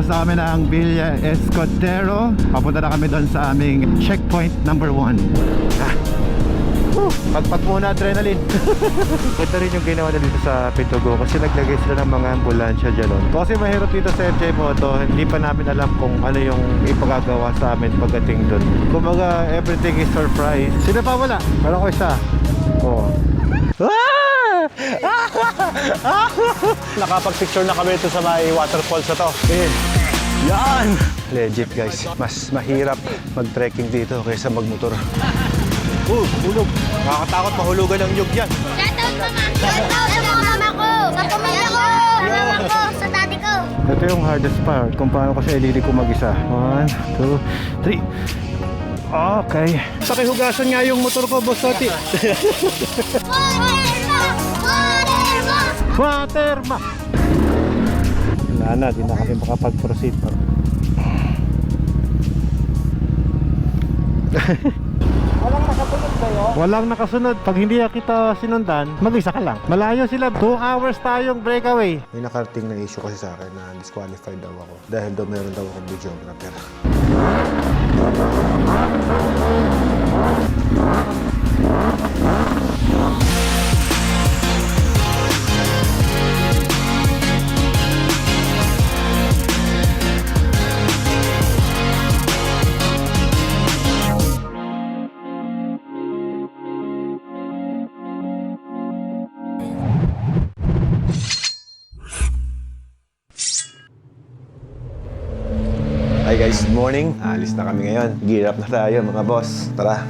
sa amin ang Villa Escotero. Papunta na kami doon sa aming checkpoint number 1. Pagpag muna adrenaline. Ito rin yung ginawa na dito sa Pitugo kasi naglagay sila ng mga ambulansya dyan. Kasi mahirap dito sa MJ Moto, hindi pa namin alam kung ano yung ipagagawa sa amin pagdating doon. Kumbaga everything is surprise. Sino pa wala? Meron ko isa. Oo. Nakapag-picture na kami dito sa may waterfalls na to. Yan! Legit guys, mas mahirap mag-trekking dito kaysa magmotor. Hulog. Nakakatakot mahulugan ng nyug yan. Shoutout mama! Shoutout sa mga mama ko! Sa pamilya ko! Sa mama ko! Sa daddy ko! Ito yung hardest part kung paano ko siya ilili ko mag-isa. 1, 2, 3. Okay. Pakihugasan nga yung motor ko, Boss Toti. Waterma! Wala na, di na kami makapag-proceed pa. Walang nakasunod sa'yo? Walang nakasunod. Pag hindi kita sinundan, mag-isa ka lang. Malayo sila. 2 hours tayong breakaway. May nakarating na issue kasi sa akin na disqualified daw ako. Dahil daw meron daw akong videographer. Hi guys, good morning. Alis na kami ngayon. Gear up na tayo mga boss. Tara.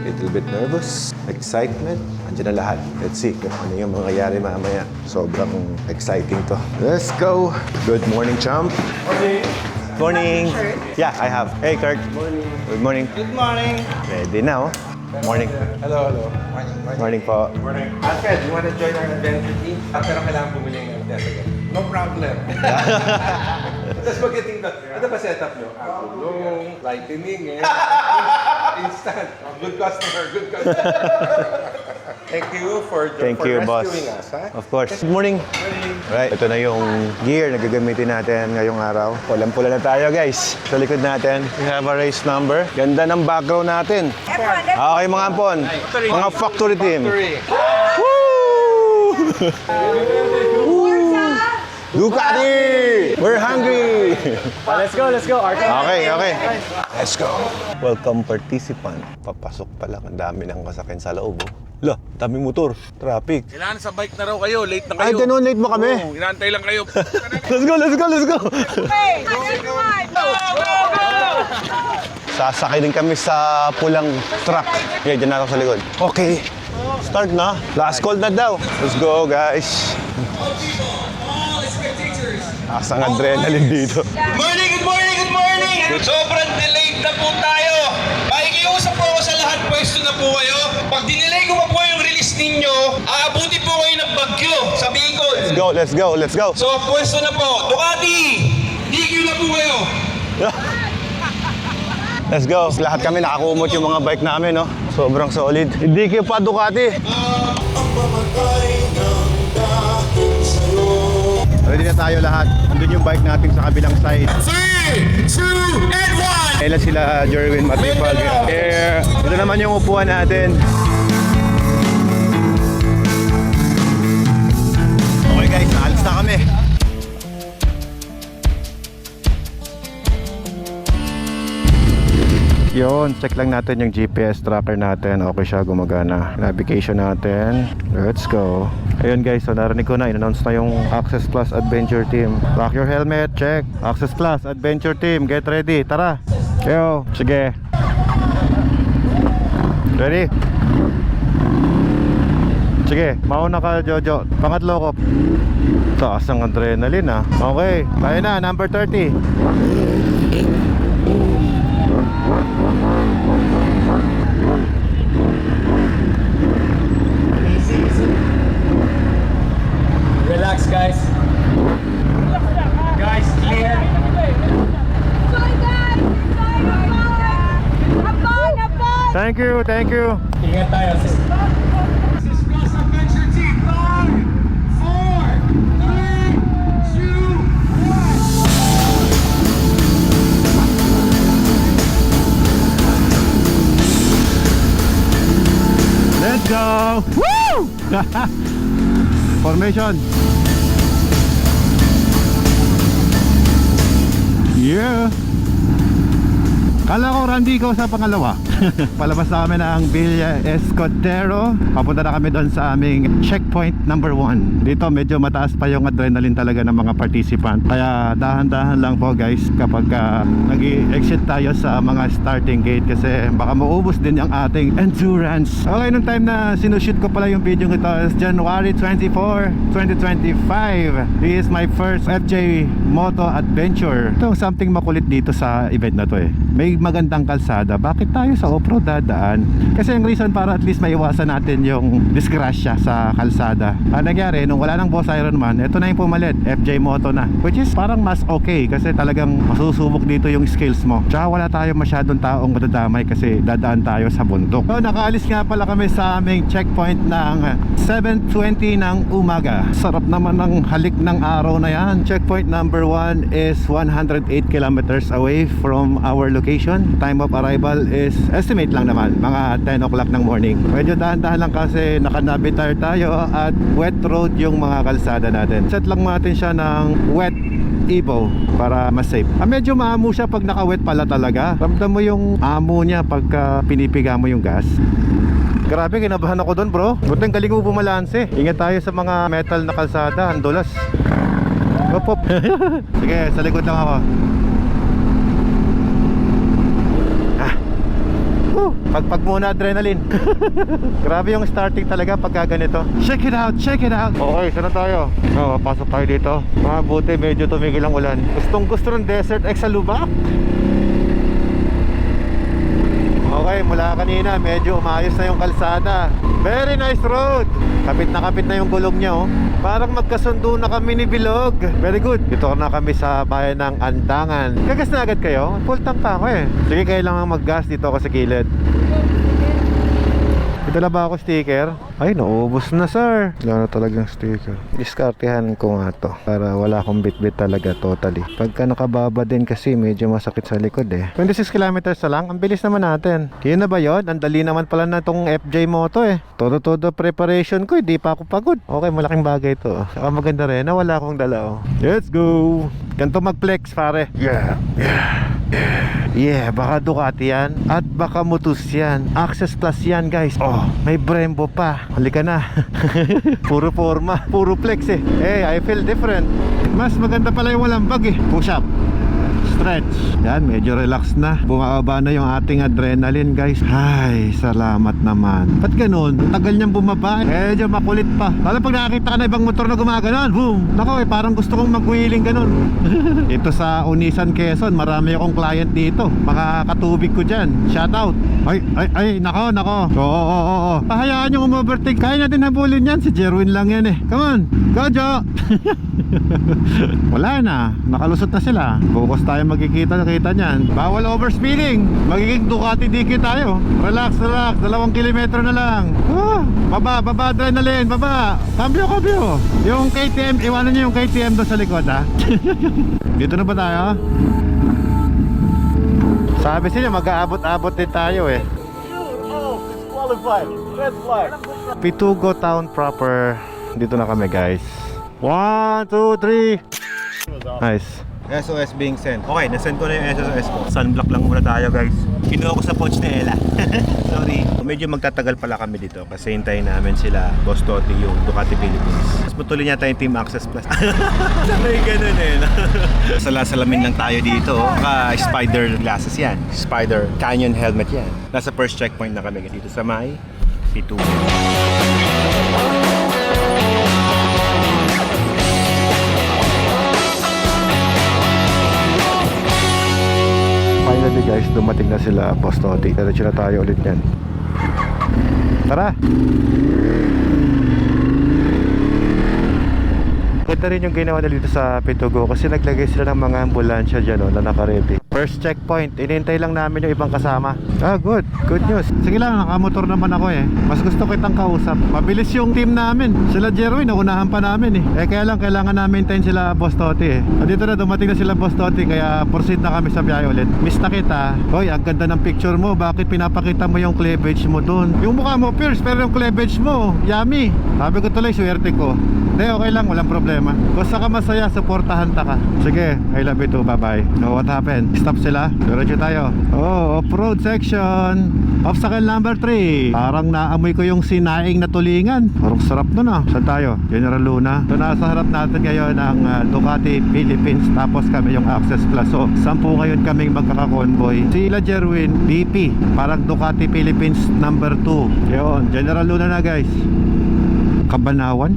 Little bit nervous. Excitement. Andiyan na lahat. Let's see kung ano yung mangyayari mamaya. Sobrang exciting to. Let's go. Good morning, champ. Morning. Morning. Yeah, I have. Hey, Kurt. Morning. Good morning. Good morning. Ready na, oh. Morning. Hello. Morning po. Morning. Alfred, you wanna join our adventure team? Pero kailangan bumili ng desert. No problem. Tapos pagdating doon, ano ba setup nyo? Gulong, lightning, instant. Good customer. Thank you for boss. rescuing us, ha? Of course. Good morning. Right, ito na yung gear na gagamitin natin ngayong araw. Pulang-pula na tayo, guys. Sa likod natin, we have a race number. Ganda ng background natin. Okay, mga ampon. Mga factory team. Woo! Ducati! We're hungry! Let's go, Arthur. Okay. Let's go. Welcome participant. Papasok pa lang. Ang dami ng kasakyan sa loob. Lah, daming motor. Traffic. Kailangan sa bike na raw kayo, late na Ay, kayo. ganun, late mo kami. Oo, inaantay lang kayo. Let's go. Sasakay din kami sa pulang truck. Okay, dyan na ako sa likod. Okay, start na. Last call na daw. Let's go, guys. Asang adrenaline dito. Good morning! Sobrang delayed na po tayo. Makikiusap po ako sa lahat, pwesto na po kayo. Pag dinelay ko pa po yung release ninyo, aabuti po kayo ng bagyo sa Bicol. Let's go. So, pwesto na po. Ducati! DQ na po kayo. Let's go. Lahat kami nakakumot yung mga bike namin, no? Sobrang solid. Hindi kayo pa Ducati. Ready na tayo lahat. Andun yung bike natin sa kabilang side. 3, 2, and 1! Kailan sila Jerwin Matipag. Ito naman yung upuan natin. Okay guys, naalis na kami. Yun, check lang natin yung GPS tracker natin. Okay siya, gumagana. Navigation natin. Let's go. Ayun guys, so narinig ko na, in-announce na yung Access Plus Adventure Team. Lock your helmet, check. Access Plus Adventure Team, get ready. Tara. Yo, sige. Ready? Sige, mauna ka Jojo. Pangatlo ko. Taas ang adrenaline ah. Okay, tayo na, number 30. Relax, guys. Guys, clear. Thank you. Ingat tayo. Access Plus Adventure Team, 5, 4, 3, 2, 1. go! Woo! Formation. Yeah. Kala ko, Randy, ikaw sa pangalawa. Palabas na kami ng Villa Escotero. Papunta na kami doon sa aming checkpoint number 1. Dito medyo mataas pa yung adrenaline talaga ng mga participant. Kaya dahan-dahan lang po guys kapag nag-exit tayo sa mga starting gate kasi baka maubos din yung ating endurance. Okay, nung time na sinushoot ko pala yung video ito is January 24, 2025. This is my first FJ Moto Adventure. Ito something makulit dito sa event na to eh. May magandang kalsada. Bakit tayo sa off-road dadaan? Kasi yung reason para at least maiwasan natin yung disgrasya sa kalsada. Ang nangyari, nung wala nang Boss Ironman, ito na yung pumalit, FJ Moto na. Which is parang mas okay kasi talagang masusubok dito yung skills mo. Tsaka wala tayo masyadong taong madadamay kasi dadaan tayo sa bundok. So nakaalis nga pala kami sa aming checkpoint ng 7:20 ng umaga. Sarap naman ng halik ng araw na yan. Checkpoint number 1 is 108 kilometers away from our location. Time of arrival is estimate lang naman mga 10 o'clock ng morning. Medyo dahan-dahan lang kasi nakanabitar tayo at wet road yung mga kalsada natin. Set lang natin siya ng wet Evo para mas safe. Medyo maamo siya pag naka-wet pala talaga. Ramdam mo yung amo niya pagka pinipiga mo yung gas. Grabe, kinabahan ako doon bro. Buting galing mo bumalanse. Ingat tayo sa mga metal na kalsada, ang dulas. Hop hop. Sige, sa likod lang ako. Pagpag muna adrenaline. Grabe yung starting talaga pagka ganito. Check it out, check it out. Okay, saan na tayo? Pasok tayo dito. Mabuti medyo tumigil ang ulan. Gustong gusto ng Desert X sa Lubak. Okay, mula kanina medyo umayos na yung kalsada. Very nice road. Kapit na yung gulong niya oh. Parang magkasundo na kami ni Bilog. Very good. Dito na kami sa bayan ng Andangan. Gagas na agad kayo? Full tank pa ako eh. Sige, kailangan mag-gas dito ako sa kilid. Ito na ba ako sticker? Ay, naubos na sir. Wala na talagang sticker. Diskartehan ko nga to para wala akong bit-bit talaga totally. Pagka nakababa din kasi medyo masakit sa likod eh. 26 kilometers na lang. Ang bilis naman natin. Yun na ba yun? Ang dali naman pala na tong FJ Moto eh. Todo preparation ko, hindi pa ako pagod. Okay, malaking bagay to. Saka maganda rin na wala akong dala oh. Let's go! Ganto mag-flex pare. Yeah, baka Ducati yan at baka Motus yan. Access Plus yan guys. Oh, may Brembo pa. Halika na. Puro forma, puro flex eh. Hey, I feel different. Mas maganda pala yung walang bag eh. Push up, stretch. Yan, medyo relax na. Bumababa na yung ating adrenaline guys. Ay, salamat naman. Ba't ganun? Tagal niyang bumaba. Medyo makulit pa. Lalo pag nakakita ka na ibang motor na gumaganon, boom. Nako eh, parang gusto kong mag-wheeling ganun. Ito sa Unisan Quezon, marami akong client dito. Makakatubig ko dyan. Shout out. Ay, nako. Oo. Pahayaan yung umovertake. Kaya natin habulin yan. Si Jerwin lang yan eh. Come on, go Jo. Wala na, nakalusot na sila. Focus tayo magkikita niyan. Bawal overspeeding. Magiging Ducati DK tayo. Relax, 2 kilometro na lang. Baba, adrenaline, baba. Cambio. Yung KTM, iwanan nyo yung KTM doon sa likod ha. Dito na ba tayo? Sabi sila mag-aabot-abot din tayo eh. Pitugo Town proper. Dito na kami guys. 1, 2, 3. Nice. SOS being sent. Okay, nasend ko na yung SOS ko. Sunblock lang muna tayo guys. Kinuha ko sa pouch ni Ella. Sorry. Medyo magtatagal pala kami dito kasi hintayin namin sila Boss Toti yung Ducati Philippines. Mas patuloy niya tayong Team Access Plus. Sabay ganun eh. Salamin lang tayo dito. Spider glasses yan. Spider Canyon helmet yan. Nasa first checkpoint na kami dito sa may Pitugo. Finally guys, dumating na sila Boss Toti. Diretso na tayo ulit yan. Tara! Ganda rin yung ginawa nila dito sa Pitugo kasi naglagay sila ng mga ambulansya dyan na naka-ready. First checkpoint, inintay lang namin yung ibang kasama. Ah, good news. Sige lang, nakamotor naman ako eh. Mas gusto kitang kausap. Mabilis yung team namin. Sila Jerwin, naunahan pa namin eh. Kaya lang, kailangan namin hintayin sila Boss Toti eh. Dito na, dumating na sila Boss Toti, kaya proceed na kami sa biyahe ulit. Miss na kita. Hoy, ang ganda ng picture mo. Bakit pinapakita mo yung cleavage mo dun? Yung mukha mo Pierce, pero yung cleavage mo yummy. Sabi ko tuloy, swerte ko. Hindi, okay lang, walang problema. Basta ka masaya, supportahan ta ka. Sige, I love you too, bye bye. So what happened? Stop sila? Diretso tayo. Oh, off-road section. Obstacle number 3. Parang naamoy ko yung sinaing na tulingan. Parang sarap nun ah. Saan tayo? General Luna. So nasa harap natin ngayon ang Ducati Philippines. Tapos kami yung Access Plus. So 10 ngayon kaming magkaka-convoy. Sila Jerwin, BP. Parang Ducati Philippines number 2. Yun, General Luna na guys. Kabanawan,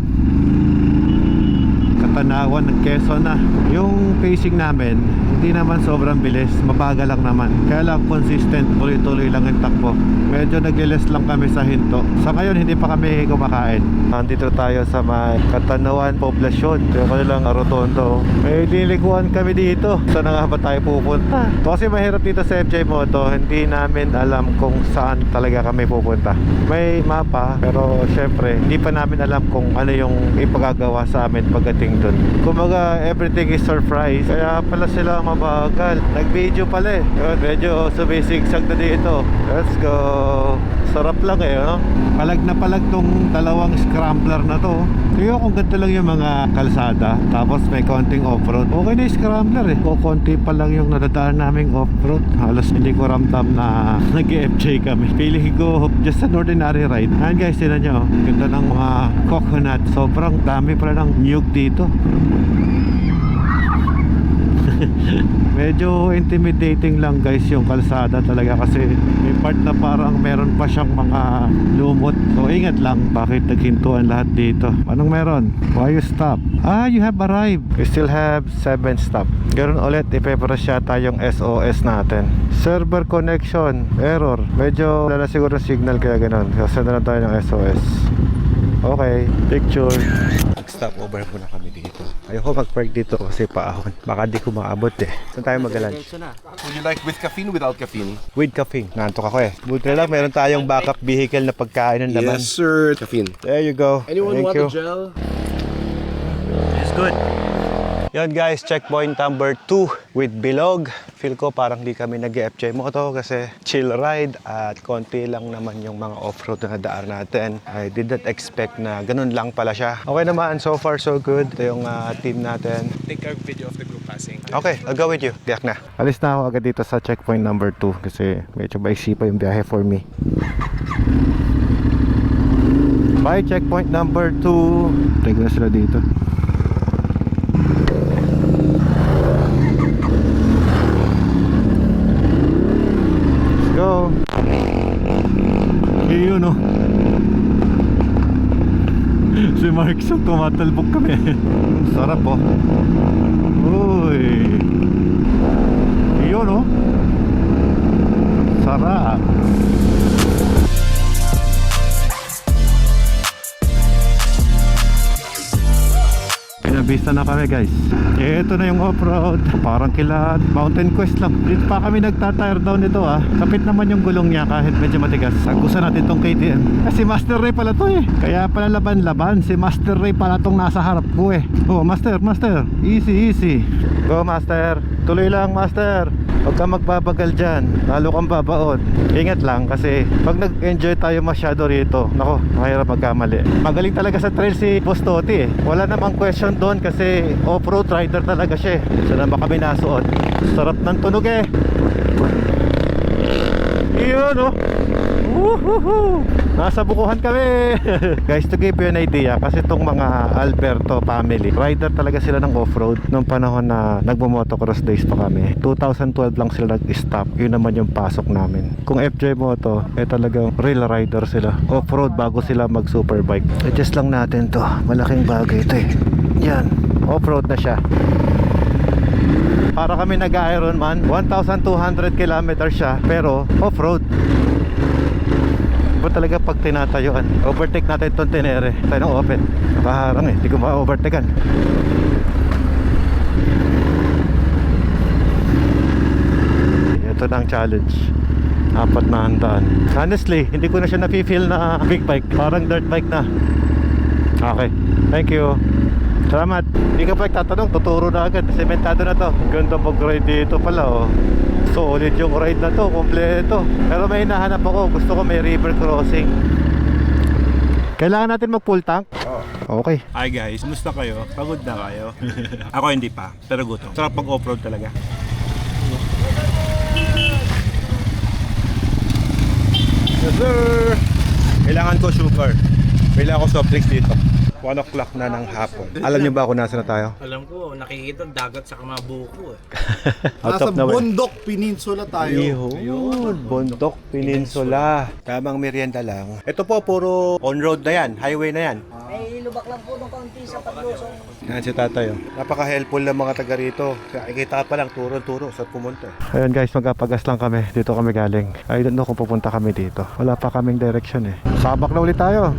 Katanawan ng Quezon na. Yung pacing namin hindi naman sobrang bilis, mabagal lang naman. Kaya lang consistent, tuloy-tuloy lang yung takbo. Medyo nagliles lang kami sa hinto. Sa ngayon hindi pa kami kumakain. Nandito tayo sa may Katanawan Poblasyon. Yung kanilang rotondo. May diliguan kami dito. Saan na nga ba tayo pupunta? Kasi mahirap dito sa FJ Moto, hindi namin alam kung saan talaga kami pupunta. May mapa, pero syempre hindi pa namin alam kung ano yung ipagagawa sa amin pagdating dun. Kumbaga everything is surprise. Kaya pala sila mabagal. Nag-video pala eh. Yun, medyo sumisigsag na dito. Let's go. Sarap lang eh, no? Palag na palag tong dalawang scrambler na to. Kaya kung ganda lang yung mga kalsada, tapos may konting off-road. Okay na yung scrambler eh. O konti pa lang yung nadadaan naming off-road. Halos hindi ko ramdam na nag-FJ kami. Feeling ko just an ordinary ride. Ayan guys, tinan nyo. Ganda ng mga coconut. Sobrang dami pala ng nyug dito. Medyo intimidating lang guys yung kalsada talaga kasi may part na parang meron pa siyang mga lumot. So ingat lang, bakit naghintuan lahat dito? Anong meron? Why you stop? Ah, you have arrived. We still have 7 stop. Ganoon ulit, ipepress yata yung SOS natin. Server connection, error. Medyo wala na siguro signal kaya ganoon. Kasi na lang tayo ng SOS. Okay, picture. Stop over muna kami dito. Ayoko mag-park dito kasi paahon. Baka di ko maabot eh. Saan tayo mag-lunch? Would you like with caffeine, without caffeine? With caffeine. Nantok ako eh. Buti na lang meron tayong backup vehicle na pagkain ng laman. Yes, sir. Caffeine. There you go. Anyone Thank want you. a gel? It's good. Yan guys, checkpoint number 2 with Bilog. Feel ko parang di kami nag-FJ Moto kasi chill ride at konti lang naman yung mga off-road na nadaan natin. I did not expect na ganun lang pala siya. Okay naman, so far so good. Ito yung team natin. Take a video of the group passing. Okay, I'll go with you. Biyak na. Alis na ako agad dito sa checkpoint number 2 kasi medyo maiksi pa yung biyahe for me. Bye, checkpoint number 2. Take na sila dito. Go. Yun oh. Si Mark sa tumatalbog kami. Sarap oh. Uy. Yun oh. Sarap. Pinabista na kami guys. Ito na yung off-road. Parang kila Mountain Quest lang. Dito pa kami nagta-tire down nito ah. Kapit naman yung gulong niya kahit medyo matigas. Sagusan natin tong KTM. Si Master Ray pala to eh. Kaya pala laban-laban. Si Master Ray pala tong nasa harap ko eh. Oh, Master. Easy. Go Master. Tuloy lang Master. Huwag kang magbabagal dyan. Lalo kang babaon. Ingat lang kasi pag nag-enjoy tayo masyado rito, nako, mahirap magkamali. Magaling talaga sa trail si Boss Toti eh. Wala namang question doon kasi off-road rider talaga siya eh. Saan na ba kami nasuot? Sarap ng tunog eh. Iyon oh. Woohoo! Nasa bukuhan kami. Guys, to give you an idea, kasi itong mga Alberto family, rider talaga sila ng off-road nung panahon na nagmo-motocross days pa kami. 2012 lang sila nag-stop. Yun naman yung pasok namin. Kung FJ Moto, eh talagang real rider sila. Off-road bago sila mag-superbike. Adjust lang natin to. Malaking bagay ito eh. Yan. Off-road na siya. Para kami nag-Ironman, 1,200 kilometers siya, pero off-road. Iba talaga pag tinatayuan. Overtake natin itong Tenere. Tayo ng open. Nakaharang eh. Hindi ko ma-overtakean. ito na ang challenge. 400. Honestly, hindi ko na siya nafe-feel na big bike. Parang dirt bike na. Okay, thank you. Salamat. Hindi ka pa tatanong, tuturo na agad. Sementado na to. Ganda mag-ride dito pala, oh. Solid yung ride na to, kompleto. Pero may hinahanap ako, gusto ko may river crossing. Kailangan natin mag full tank? Okay. Hi guys, musta kayo? Pagod na kayo? Ako hindi pa, pero gutom. Sarap pag off-road talaga. Yes sir! Kailangan ko sugar. Kailangan ko soft drinks dito. 1 o'clock na ng hapon. Alam niyo ba kung nasa na tayo? Alam ko, nakikita dagat sa kamabuko eh. Out Nasa of nowhere. Bundok Peninsula tayo. Ayun, Bundok Peninsula. Tamang merienda lang. Ito po, puro on-road na yan. Highway na yan. May lubak lang po ng kaunti sa paglusong. Yan si tatay. Napaka-helpful ng mga taga rito. Nakikita pa lang, turo-turo sa pumunta. Ayun guys, magpapagas lang kami. Dito kami galing. I don't know kung pupunta kami dito. Wala pa kaming direction eh. Sabak na ulit tayo.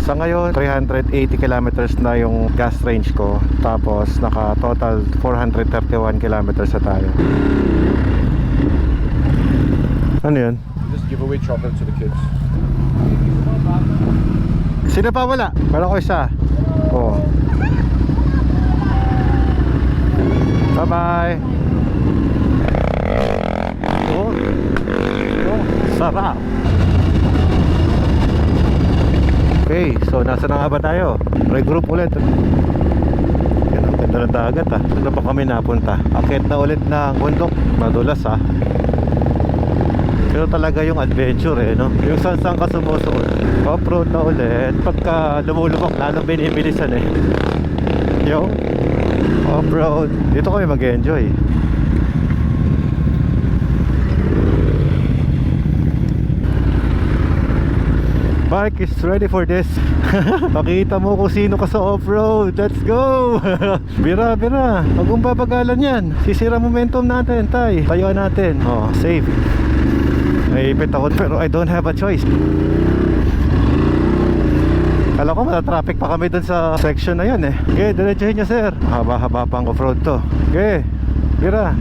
Sa ngayon, 380 kilometers na yung gas range ko. Tapos, naka total 431 kilometers na tayo. Ano yun? Just give away chocolate to the kids. Sino pa wala? Wala ko isa. Oo. Bye-bye. Oh. Oh, sarap. Okay, so nasa na nga ba tayo? Regroup ulit. Yan ang ganda ng dagat ah. Saan pa kami napunta? Akit na ulit ng bundok. Madulas ah. Pero talaga yung adventure eh, no? Yung saan ka sumusunod. Off-road na ulit. Pagka lumulubak, lalong binibilisan eh. Yung off-road. Dito kami mag-enjoy. Bike is ready for this. Pakita mo kung sino ka sa off-road. Let's go. Bira. Huwag mong babagalan yan. Sisira momentum natin, tay. Tayuan natin. Oh, safe. Naipit ako pero I don't have a choice. Kala ko mata-traffic pa kami dun sa section na yan eh. Okay, diretsuhin nyo sir. Haba-haba pang off-road to. Okay, bira.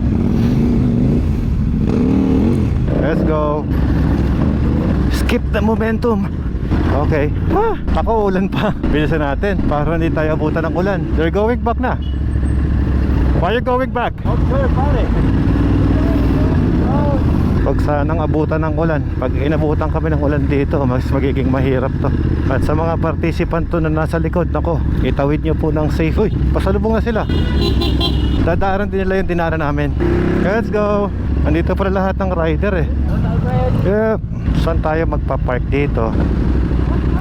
Let's go. Skip the momentum. Okay. Ako ulan pa. Bilisan natin para hindi tayo abutan ng ulan. You're going back na. Why are you going back? Okay, pare. Pag sanang abutan ng ulan, pag inabutan kami ng ulan dito, mas magiging mahirap to. At sa mga participant to na nasa likod, nako, itawid nyo po ng safe. Uy, pasalubong na sila. Dadaaran din nila yung dinara namin. Let's go. Andito pala lahat ng rider eh. Yep. Saan tayo magpa-park dito?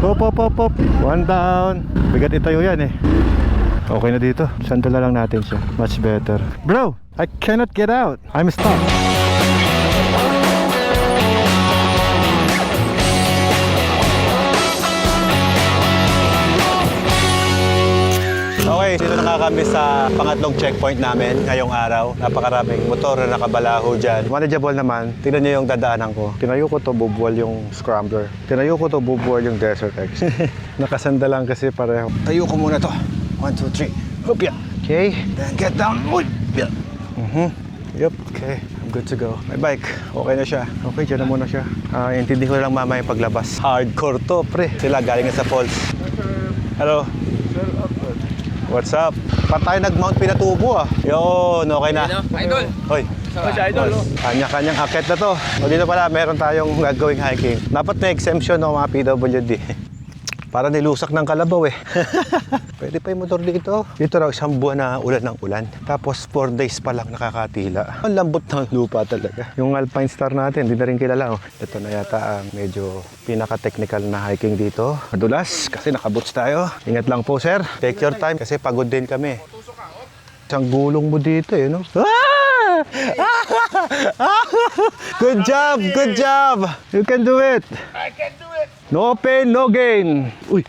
Pop. One down. Bigat itayo yan eh. Okay na dito. Sandala lang natin siya. Much better. Bro, I cannot get out. I'm stuck. Okay, dito nakakami sa pangatlong checkpoint namin ngayong araw. Napakaraming motor na nakabalaho dyan. Manageable naman. Tingnan nyo yung dadaanan ko. Tinayo ko to, bubuwal yung scrambler. Tinayo ko to, bubuwal yung Desert X. Nakasanda lang kasi pareho. Tayo ko muna to. 1, 2, 3. Hop, yeah. Okay, then get down. Uy, yeah. Yep, okay. I'm good to go. My bike, okay na siya. Okay, dyan na muna siya. Intindi ko lang mamaya paglabas. Hardcore to, pre. Sila galing na sa falls. Hello. What's up? Patay nag-mount Pinatubo ah. Yun, okay na. Idol! Hoy. Idol! Kanya-kanyang akit na to. O dito pala, meron tayong gagawing hiking. Dapat na exemption ng mga PWD. Para nilusak ng kalabaw eh. Pwede pa yung motor dito. Dito raw isang buwan na ulan ng ulan. Tapos 4 days pa lang nakakatila. Ang lambot ng lupa talaga. Yung Alpine Star natin, hindi na rin kilala. Oh. Ito na yata ang medyo pinaka-technical na hiking dito. Madulas kasi nakaboots tayo. Ingat lang po sir. Take your time kasi pagod din kami. Isang gulong mo dito eh, no? Ah! Good job! Good job! You can do it! I can do it! No pain, no gain. Uy.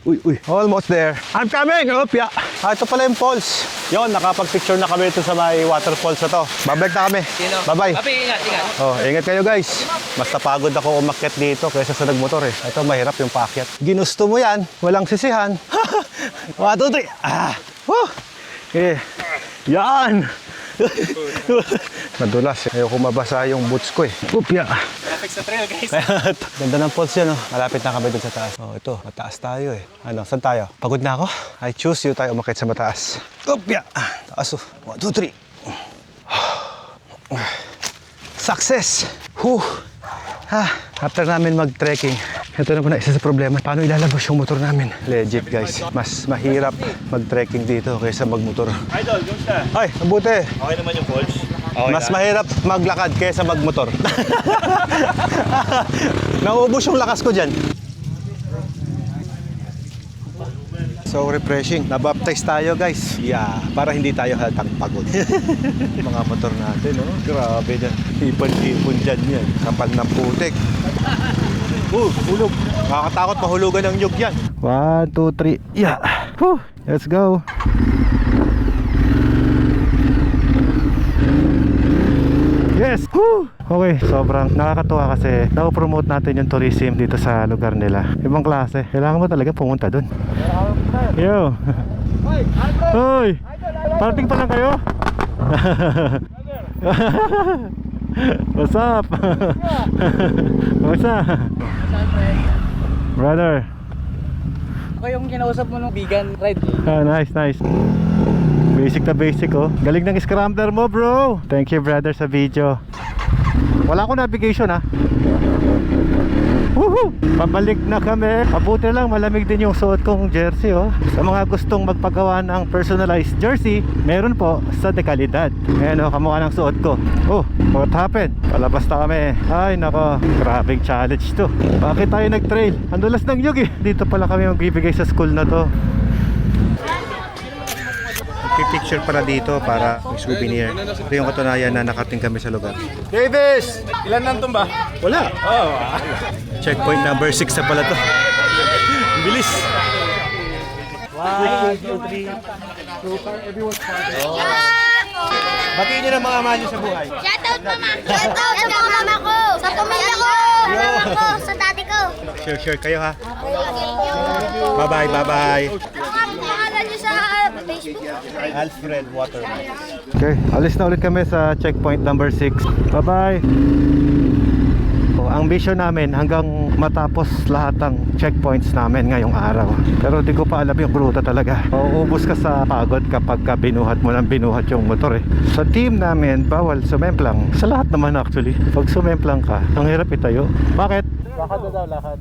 Almost there. I'm coming! Opya! Ito pala yung falls. Yon, nakapag-picture na kami ito sa may waterfalls na to. Babalik na kami. Bye-bye. Ingat. Oh, ingat kayo guys. Mas napagod ako umakyat dito kaysa sa nagmotor eh. Ito mahirap yung paakyat. Ginusto mo yan, walang sisihan. 1, 2, 3. Woo! Okay. Yan! Madulas. Ayoko mabasa yung boots ko eh. Upya. Traffic sa trail, guys. Ganda ng falls yan, oh. Malapit na kami dun sa taas. Oh, ito, mataas tayo eh. Ano, saan tayo? Pagod na ako. I choose you tayo umakit sa mataas. Upya! Taas, oh. 1, 2, 3. Success! Whew! Ha, after namin mag-trekking, ito na po na isa sa problema. Paano ilalabas yung motor namin? Legit, guys. Mas mahirap mag-trekking dito kaysa magmotor. Idol, kumusta? Ay, mabuti. Okay naman yung falls? Okay Mas lang. mahirap maglakad kaysa magmotor. Nauubos yung lakas ko dyan. So refreshing. Nabaptize tayo, guys. Yeah, para hindi tayo halatang pagod. Mga motor natin, oh. Grabe dyan. Ipon-ipon dyan yan. Kapal ng putik. Hulog. Nakakatakot mahulugan ng nyug yan. 1, 2, 3. Yeah. Whew. Let's go. Yes! Woo! Okay, sobrang nakakatuwa kasi napopromote natin yung tourism dito sa lugar nila. Ibang klase. Kailangan mo talaga pumunta dun. Yo! Hoy! Parating pa lang kayo? What's up? What's up? Brother! Ako yung kinausap mo nung vegan ride. Ah, nice, nice. Basic na basic, oh. Galing ng scrambler mo, bro. Thank you, brother, sa video. Wala akong navigation, ha. Woohoo! Pabalik na kami. Mabuti lang, malamig din yung suot kong jersey, oh. Sa mga gustong magpagawa ng personalized jersey, meron po sa Dekalidad. Ayan, oh, kamukha ng suot ko. Oh, what happened? Palabas na kami. Ay, nako. Grabing challenge to. Bakit tayo nag-trail? Ang dulas ng yug, eh. Dito pala kami magbibigay sa school na to. Picture para dito para may souvenir. Ito yung katunayan na nakating kami sa lugar. Davis! Ilan nang tumba? Wala! Oh, Checkpoint number 6 na pala to. Bilis! 1, 2, 3. Batiin nyo ng mga mahal nyo sa buhay. Shoutout mama! Shoutout sa mga mama ko! Sa pamilya ko! Sa mama ko! Sa daddy ko! Share kayo, ha. Bye-bye, bye-bye. Ano nga po pangalan niyo sa Facebook? Alfred Waterman. Okay, alis na ulit kami sa checkpoint number 6. Bye-bye. Ang vision namin hanggang matapos lahat ng checkpoints namin ngayong araw. Pero di ko pa alam yung ruta talaga. Uuubos ka sa pagod kapag ka binuhat mo ng binuhat yung motor, eh. Sa team namin, bawal sumemplang. Sa lahat naman actually. Pag sumemplang ka, ang hirap itayo. Bakit? Lakad na daw, lakad.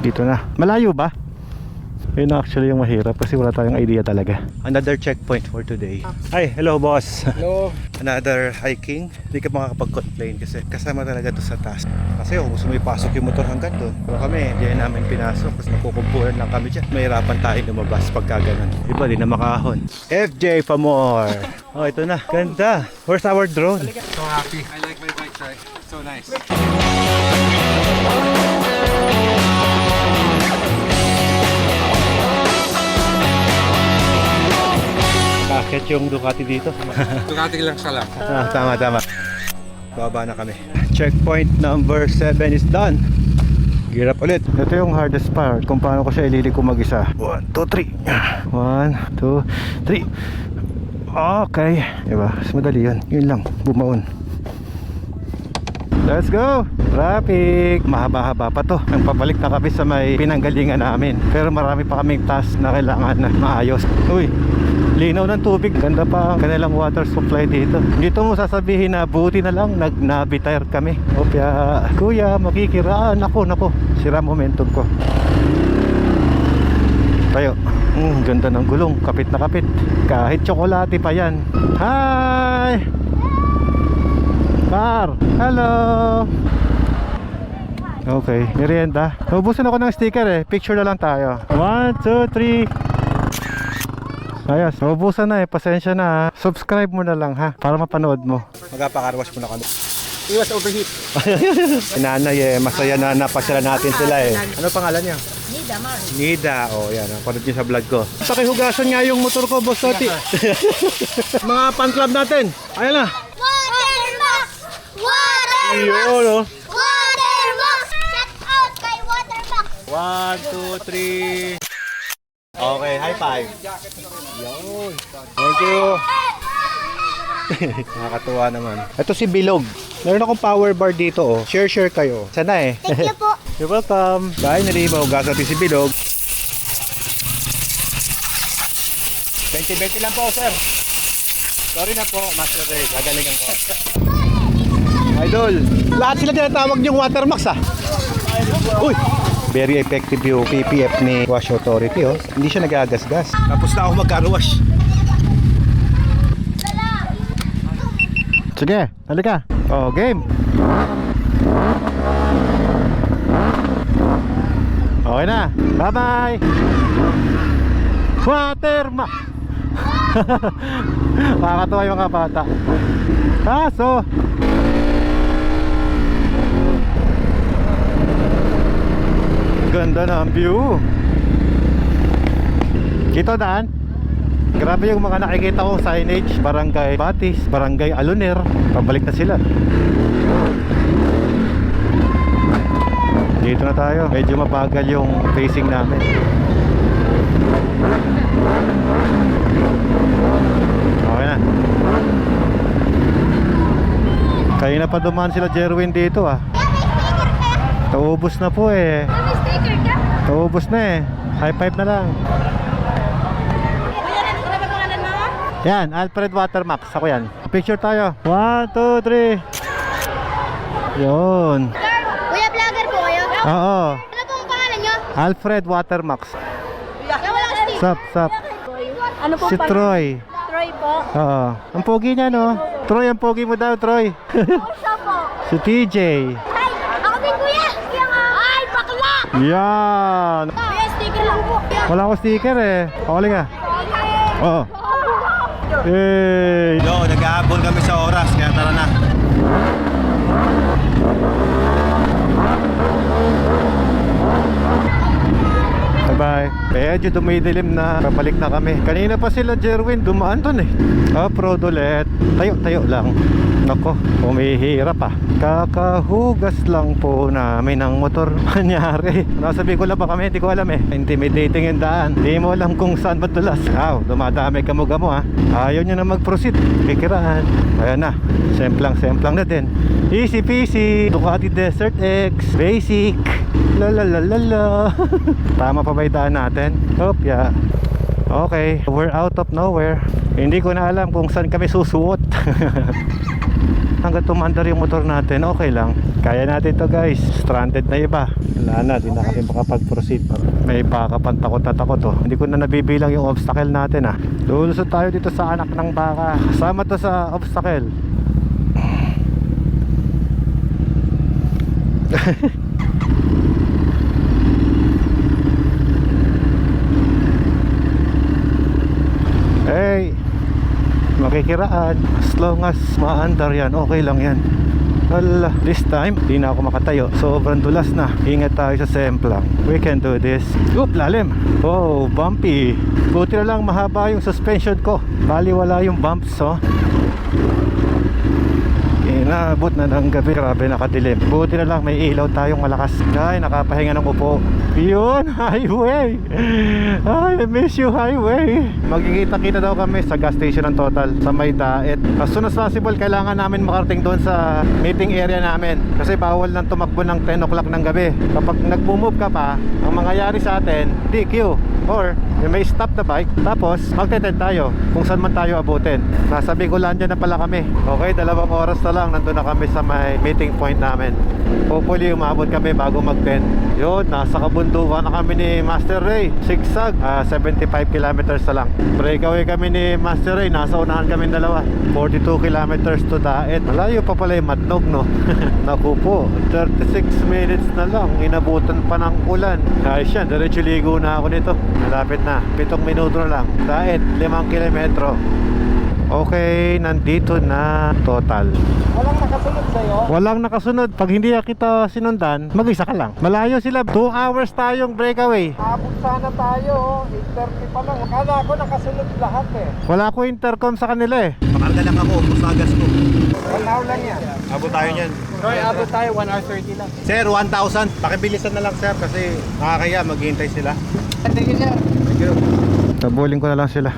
Dito na. Malayo ba? Yun actually yung mahirap kasi wala tayong idea talaga. Another checkpoint for today. Hi, hello boss. Hello. Another hiking. Hindi ka makakapag-complain kasi kasama talaga to sa task. Kasi kung gusto mo ipasok yung motor hanggang doon. Pero kami, hindi namin pinasok kasi nakukumpulan lang kami dyan. Mahirapan tayong lumabas pagka ganun. Iba din na makahon. FJ for more. Oh, ito na. Ganda. Where's our drone? So happy. I like my bike ride. So nice. Bakit yung Ducati dito? Ducati lang siya lang. Tama. Baba na kami. Checkpoint number 7 is done. Gear up ulit. Ito yung hardest part kung paano ko siya ililiko mag-isa. 1, 2, 3. 1, 2, 3. Okay. Diba? Mas madali yun. Yun lang. Bumaon. Let's go! Traffic! Mahaba-haba pa to. Ang papalik na kami sa may pinanggalingan namin. Pero marami pa kaming task na kailangan na maayos. Uy! Linaw ng tubig. Ganda pa ang kanilang water supply dito. Dito mo sasabihin na buti na lang nag-navi tire kami. Opya, kuya, makikiraan. Nako. Sira momentum ko. Tayo. Ganda ng gulong. Kapit na kapit. Kahit tsokolate pa yan. Hi! Car! Hello! Okay, merienda. Naubusan ako ng sticker, eh. Picture na lang tayo. 1, 2, 3. Ayos, naubusan na, eh. Pasensya na, ha. Subscribe mo na lang, ha, para mapanood mo. Magpapakarwash mo na kami. Iwas overheat. Nanay, eh, masaya na napasyalan natin sila, eh. Ano pangalan niya? Nida, Mar. Nida, oh yan, panood niyo sa vlog ko. Pakihugasan nga yung motor ko, Boss Toti. Mga fan club natin. Ayan na. Waterbox! Waterbox! Yun, oh. Waterbox! Shout out kay Waterbox! 1, 2, 3. Okay, high five. Yun. Thank you. Nakakatuwa naman. Ito si Bilog. Meron akong power bar dito oh. Share kayo. Sana eh. Thank you po. You're welcome. Kain na rin mo. Gasati si Bilog. 20-20 lang po, sir. Sorry na po, Master Ray. Gagalingan ko. Idol. Lahat sila tinatawag yung Watermax ah. Uy. Very effective yung PPF ni Wash Authority oh. Hindi siya nagagasgas. Tapos na ako mag-carwash. Sige, halika. Oh, game. Okay na. Bye-bye. Watermax. Makakatuwa yung mga bata. Kaso ganda na ang view. Kito daan. Grabe yung mga nakikita kong signage. Barangay Batis, Barangay Aluner. Pabalik na sila. Dito na tayo. Medyo mabagal yung facing namin. Okay na. Kanina pa dumaan sila Jerwin dito ah. Taubos na po eh. May sticker ka? Taubos na eh. High five na lang. Kuya, ano ba pangalan mo? Yan, Alfred Watermax. Ako yan. Picture tayo. 1, 2, 3. Yun. Kuya, vlogger po kayo? Oo. Ano pong pangalan nyo? Alfred Watermax. Yung walang sticker. Sup. Ano pong Si Troy. Troy po. Oo. Ang pogi niya no. Troy, ang pogi mo daw, Troy. Siya po. Si TJ. Ay, ako din kuya. Ay, bakla. Yan. Kuya, sticker lang po. Wala akong sticker eh. Pakali ka. Oo. Hey. Yo, nag-aabol kami sa oras. Kaya tara na. Bye-bye. Medyo dumidilim na. Babalik na kami. Kanina pa sila Jerwin dumaan dun eh. Off-road ulit. Tayo lang. Nako, umihirap ah. Kakahugas lang po namin ng motor. Anyari. Nasabi ko lang ba kami? Hindi ko alam eh. Intimidating yung daan. Hindi mo alam kung saan madulas. Dumadami kamo-gamo ha. Ayaw nyo na mag-proceed. Kikiraan. Ayan na. Semplang na din. Easy peasy. Ducati Desert X. Basic. Lalalala. Tama pa ba yung daan natin? Yeah. Okay, we're out of nowhere. Hindi ko na alam kung saan kami susuot. Hanggang tumandar yung motor natin, okay lang. Kaya natin to guys. Stranded na iba. Wala na, di na kami makapag-proceed. May baka pang takot na takot oh. Hindi ko na nabibilang yung obstacle natin ah. Lulusot tayo dito sa anak ng baka. Kasama to sa obstacle. Hey, makikiraan. As long as maandar yan, okay lang yan. Well, this time, di na ako makatayo. Sobrang dulas na. Ingat tayo sa semplang. We can do this. Oop, lalim. Oh, bumpy. Buti na lang mahaba yung suspension ko. Bali wala yung bumps, oh. Inabot na ng gabi. Grabe, nakadilim. Buti na lang may ilaw tayong malakas. Ay, nakapahinga ng upo. Yun, highway. Ay, I miss you, highway. Magkikita-kita daw kami sa gas station ng Total sa may Daet. As soon as possible, kailangan namin makarating doon sa meeting area namin. Kasi bawal nang tumakbo ng 10 o'clock ng gabi. Kapag nag-move ka pa, ang mangyayari sa atin, DQ. Or may stop na bike. Tapos magte-tent tayo kung saan man tayo abutin. Nasa Bicolandia na pala kami. Okay, 2 oras na lang. Nandun na kami sa may meeting point namin. Hopefully umabot kami bago mag-tent. Yun, nasa kabundukan na kami ni Master Ray. Sigsag, 75 kilometers na lang. Breakaway kami ni Master Ray. Nasa unahan kami dalawa. 42 kilometers to Daet. Malayo pa pala yung Matnog, no? Naku po, 36 minutes na lang. Inabutan pa ng ulan. Ayos yan, diretso ligo na ako nito. Malapit na, 7 minuto na lang. Daet, 5 kilometro. Okay, nandito na Total. Walang nakasunod sa'yo. Walang nakasunod. Pag hindi kita sinundan, mag-isa ka lang. Malayo sila. 2 hours tayong breakaway. Abot sana tayo, 8:30 pa lang. Akala ko nakasunod lahat eh. Wala ko intercom sa kanila eh. Pakarga lang ako, pusagas ko. 1 hour lang yan. Abot tayo niyan. Troy, abot tayo, 1 hour 30 lang. Sir, 1,000. Pakibilisan na lang sir kasi nakakaya, maghihintay sila. Thank you, sir. Thank you. Tabulin ko na lang sila.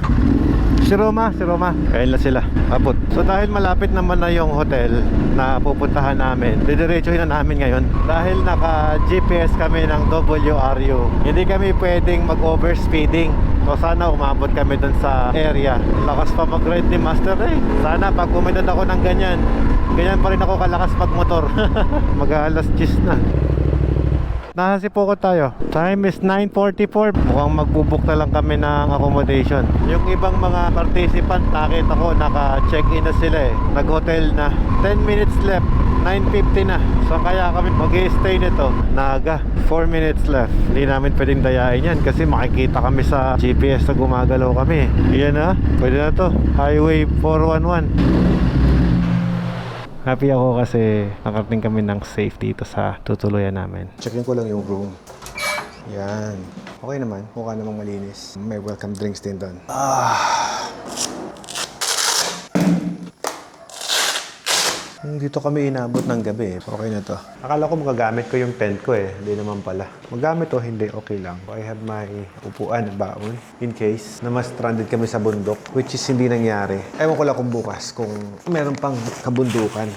Si Roma. Kaya sila. Abot. So dahil malapit naman na yung hotel na pupuntahan namin, didiretsuhin na namin ngayon. Dahil naka-GPS kami ng WRU, hindi kami pwedeng mag-overspeeding. So sana umabot kami dun sa area. Lakas pa mag-ride ni Master eh. Sana pag umidad ako ng ganyan pa rin ako kalakas pag-motor. Mag-alas 10 na. Nasa Sipoco tayo. Time is 9:44. Mukhang magbubook na lang kami ng accommodation. Yung ibang mga participant, nakita ko naka-check-in na sila eh. Nag-hotel na. 10 minutes left. 9:50 na. So kaya kami mag-i-stay nito. Naga. 4 minutes left. Hindi namin pwedeng dayain yan kasi makikita kami sa GPS na gumagalaw kami. Iyan na. Pwede na to. Highway 411. Happy ako kasi nakarating kami ng safe dito sa tutuluyan namin. Checkin ko lang yung room. Yan. Okay naman. Mukha namang malinis. May welcome drinks din doon. Dito kami inabot ng gabi. Okay na to. Akala ko magagamit ko yung tent ko eh. Hindi naman pala. Magamit o hindi, okay lang. I have my upuan, baon, in case na mas stranded kami sa bundok, which is hindi nangyari. Ewan ko lang kung bukas, kung meron pang kabundukan.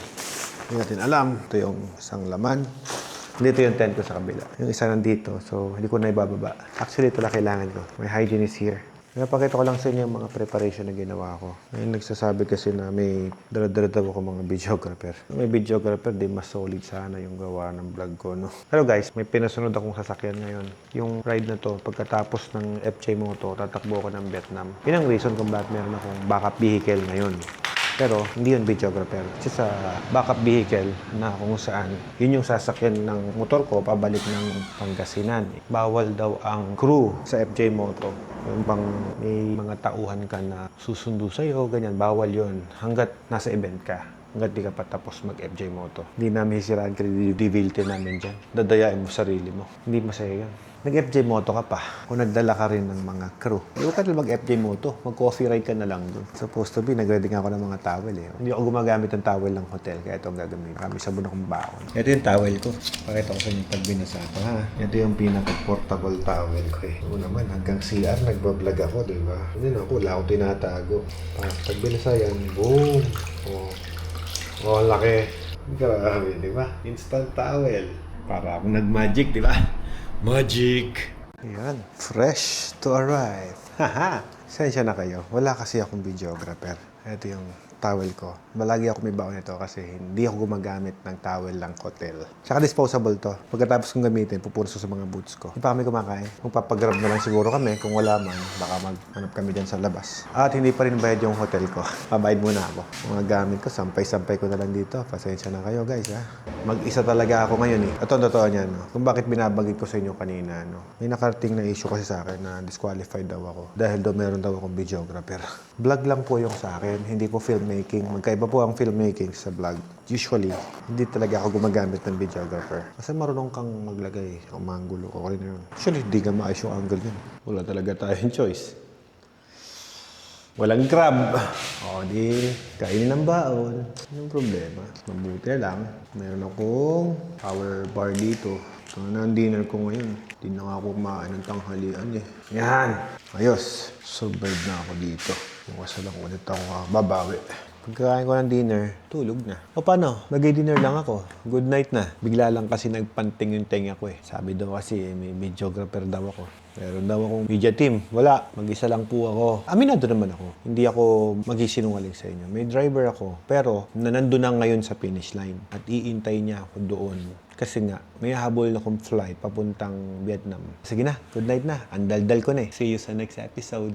Hindi natin alam. Ito yung isang laman. Dito yung tent ko sa kabila. Yung isa nandito, so hindi ko na ibababa. Actually, ito lang kailangan ko. My hygiene is here. Napakita ko lang sa inyo yung mga preparation na ginawa ko. Ngayon nagsasabi kasi na may dala-dala daw ako mga videographer. May videographer, di mas solid sana yung gawa ng vlog ko, no? Pero guys, may pinasunod akong sasakyan ngayon. Yung ride na to, pagkatapos ng FJ Moto, tatakbo ko ng Vietnam. Yun ang reason kung bakit meron akong backup vehicle ngayon. Pero hindi yun videographer. Kasi sa backup vehicle na kung saan, yun yung sasakyan ng motor ko pabalik ng Pangasinan. Bawal daw ang crew sa FJ Moto. Yung bang may mga tauhan ka na susundo sa'yo, ganyan, bawal yun. Hanggat nasa event ka. Hanggat di ka pa tapos mag-FJ Moto. Hindi namin hisiraan credibility namin dyan. Dadayain mo sarili mo. Hindi masaya yun. Nag-FJ Moto ka pa, kung nagdala ka rin ng mga crew. Hindi ka na mag-FJ Moto, mag-coffee ride ka na lang doon. Supposed to be, nag-ready nga ako ng mga towel eh. Hindi ako gumagamit ng towel ng hotel, kaya ito ang gagamitin. Kami sabon akong baon. Ito yung towel ko. Pakita ko sa inyo pag binasa ko, ha? Ito yung pinaka-portable towel ko eh. Oo naman, hanggang CR, nagbablog ako, di ba? Hindi na ako, wala akong tinatago. Pag binasa yan, boom! Oh, laki. Grabe, di ba? Instant towel. Para akong nag-magic, di ba? Magic! Ayan, fresh to arrive. Haha! Sensya na kayo. Wala kasi akong videographer. Ito yung towel ko. Malagi ako may baon nito kasi hindi ako gumagamit ng towel ng hotel. Tsaka disposable to. Pagkatapos kong gamitin, pupunso sa mga boots ko. Hindi pa kami kumakain. Magpapagrab na lang siguro kami. Kung wala man, baka maghanap kami dyan sa labas. At hindi pa rin bayad yung hotel ko. Pabayad muna ako. Mga gamit ko, sampay-sampay ko na lang dito. Pasensya na kayo guys ha. Mag-isa talaga ako ngayon eh. Ito ang totoo niya no. Kung bakit binabagit ko sa inyo kanina no. May nakarating na issue kasi sa akin na disqualified daw ako. Dahil daw meron daw akong videographer. Vlog lang po yung sa akin. Hindi po filmmaking. Magkaiba po ang filmmaking sa vlog. Usually, hindi talaga ako gumagamit ng videographer. Kasi marunong kang maglagay. Ang mga angulo ko. Okay na yun. Actually, hindi nga maayos yung angle yun. Wala talaga tayong choice. Walang grab. O, di kainin ng baon. Anong problema? Mabuti lang. Meron akong power bar dito. Ito na ang dinner ko ngayon. Hindi na nga ako kumain ng tanghalian eh. Yan. Ayos. Survive na ako dito. Bukas lang ulit ako babawi. Pagkakain ko ng dinner, tulog na. O paano? Mag-dinner lang ako. Good night na. Bigla lang kasi nagpanting yung tenga ko eh. Sabi daw kasi may videographer daw ako. Meron daw akong media team. Wala. Mag-isa lang po ako. Aminado naman ako. Hindi ako magsisinungaling sa inyo. May driver ako. Pero nandun na ngayon sa finish line. At iintay niya ako doon. Kasi nga, may habol na akong flight papuntang Vietnam. Sige na. Good night na. Andaldal ko na eh. See you sa next episode.